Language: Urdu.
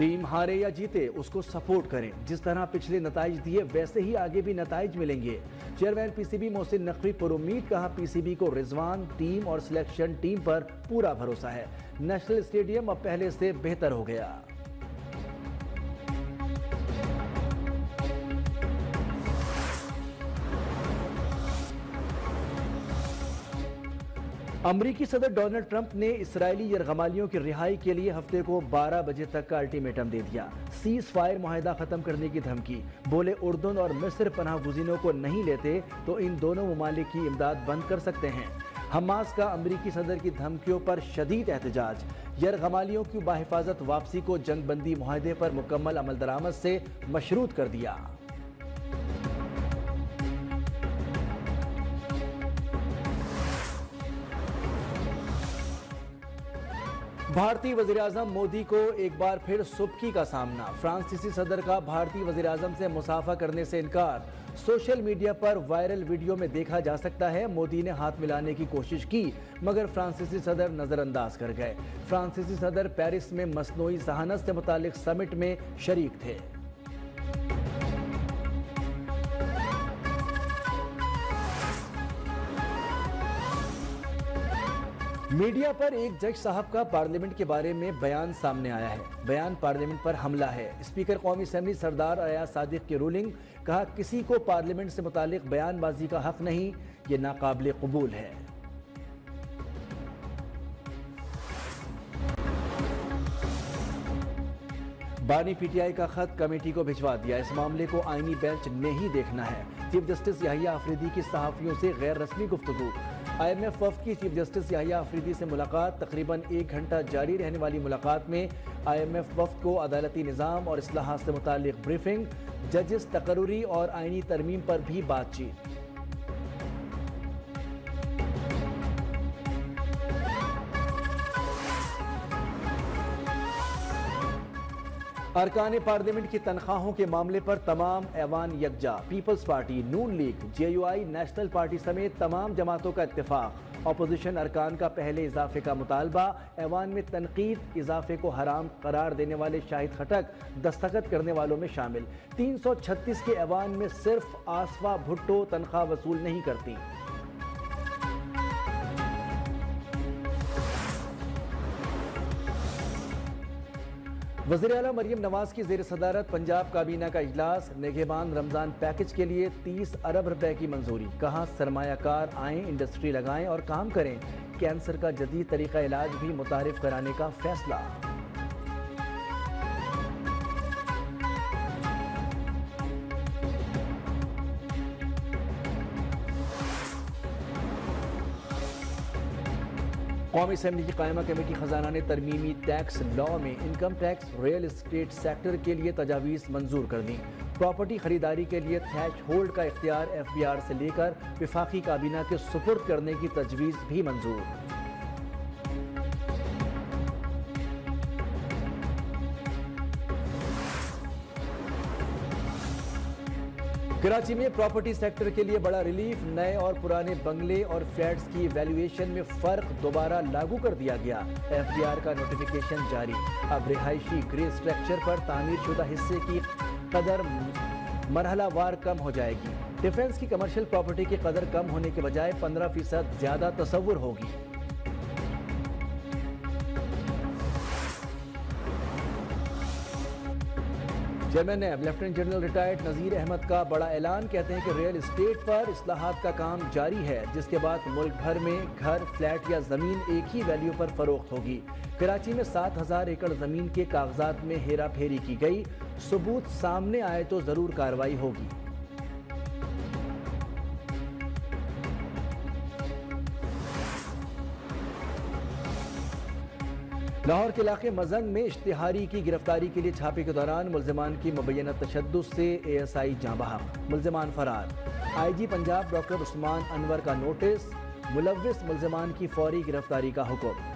ٹیم ہارے یا جیتے اس کو سپورٹ کریں، جس طرح پچھلے نتائج دیے ویسے ہی آگے بھی نتائج ملیں گے۔ Chairman P C B Mohsin Naqvi پر امید، کہا پی سی بی کو رضوان ٹیم اور سلیکشن ٹیم پر پورا بھروسہ ہے، نیشنل اسٹیڈیم اب پہلے سے بہتر ہو گیا۔ امریکی صدر ڈونلڈ ٹرمپ نے اسرائیلی یرغمالیوں کی رہائی کے لیے ہفتے کو 12 بجے تک کا الٹیمیٹم دے دیا۔ سیز فائر معاہدہ ختم کرنے کی دھمکی، بولے اردن اور مصر پناہ گزینوں کو نہیں لیتے تو ان دونوں ممالک کی امداد بند کر سکتے ہیں۔ حماس کا امریکی صدر کی دھمکیوں پر شدید احتجاج، یرغمالیوں کی بحفاظت واپسی کو جنگ بندی معاہدے پر مکمل عمل درآمد سے مشروط کر دیا۔ بھارتی وزیراعظم مودی کو ایک بار پھر سبکی کا سامنا، فرانسیسی صدر کا بھارتی وزیراعظم سے مصافحہ کرنے سے انکار۔ سوشل میڈیا پر وائرل ویڈیو میں دیکھا جا سکتا ہے مودی نے ہاتھ ملانے کی کوشش کی مگر فرانسیسی صدر نظر انداز کر گئے۔ فرانسیسی صدر پیرس میں مصنوعی ذہانت سے متعلق سمٹ میں شریک تھے۔ میڈیا پر ایک جج صاحب کا پارلیمنٹ کے بارے میں بیان سامنے آیا ہے۔ بیان پارلیمنٹ پر حملہ ہے۔ اسپیکر قومی اسمبلی سردار ایاز صادق کی رولنگ، کہا کسی کو پارلیمنٹ سے متعلق بیان بازی کا حق نہیں، یہ ناقابل قبول ہے۔ بانی پی ٹی آئی کا خط کمیٹی کو بھجوا دیا، اس معاملے کو آئینی بینچ نے ہی دیکھنا ہے۔ چیف جسٹس یحییٰ آفریدی کی صحافیوں سے غیر رسمی گفتگو، آئی ایم ایف وفد کی چیف جسٹس یحییٰ آفریدی سے ملاقات، تقریباً 1 گھنٹہ جاری رہنے والی ملاقات میں آئی ایم ایف وفد کو عدالتی نظام اور اصلاحات سے متعلق بریفنگ، ججز تقرری اور آئینی ترمیم پر بھی بات چیت۔ ارکان پارلیمنٹ کی تنخواہوں کے معاملے پر تمام ایوان یکجا، پیپلز پارٹی، نون لیگ، جے یو آئی، نیشنل پارٹی سمیت تمام جماعتوں کا اتفاق۔ اپوزیشن ارکان کا پہلے اضافے کا مطالبہ، ایوان میں تنقید، اضافے کو حرام قرار دینے والے شاہد خٹک دستخط کرنے والوں میں شامل۔ 336 کے ایوان میں صرف آصفہ بھٹو تنخواہ وصول نہیں کرتی۔ وزیر اعلیٰ مریم نواز کی زیر صدارت پنجاب کابینہ کا اجلاس، نگہبان رمضان پیکج کے لیے 30 ارب روپے کی منظوری، کہاں سرمایہ کار آئیں، انڈسٹری لگائیں اور کام کریں، کینسر کا جدید طریقہ علاج بھی متعارف کرانے کا فیصلہ۔ قومی اسمبلی کی قائمہ کمیٹی خزانہ نے ترمیمی ٹیکس لا میں income tax, real estate sector کے لیے تجاویز منظور کر دیں۔ پراپرٹی خریداری کے لیے تھیش ہولڈ کا اختیار ایف بی آر سے لے کر وفاقی کابینہ کے سپرد کرنے کی تجویز بھی منظور۔ کراچی میں پراپرٹی سیکٹر کے لیے بڑا ریلیف، نئے اور پرانے بنگلے اور فلیٹس کی ویلیویشن میں فرق دوبارہ لاگو کر دیا گیا، ایف بی آر کا نوٹیفیکیشن جاری۔ اب رہائشی گرے اسٹرکچر پر تعمیر شدہ حصے کی قدر مرحلہ وار کم ہو جائے گی۔ ڈیفنس کی کمرشل پراپرٹی کی قدر کم ہونے کے بجائے 15% زیادہ تصور ہوگی۔ Chairman NAB lieutenant general retired Nazir Ahmed کا بڑا اعلان، کہتے ہیں کہ ریل اسٹیٹ پر اصلاحات کا کام جاری ہے، جس کے بعد ملک بھر میں گھر، فلیٹ یا زمین ایک ہی ویلیو پر فروخت ہوگی۔ کراچی میں 7000 ایکڑ زمین کے کاغذات میں ہیرا پھیری کی گئی، ثبوت سامنے آئے تو ضرور کارروائی ہوگی۔ لاہور کے علاقے مزنگ میں اشتہاری کی گرفتاری کے لیے چھاپے کے دوران ملزمان کی مبینہ تشدد سے اے ایس آئی جاں بحق، ملزمان فرار۔ آئی جی پنجاب ڈاکٹر عثمان انور کا نوٹس، ملوث ملزمان کی فوری گرفتاری کا حکم۔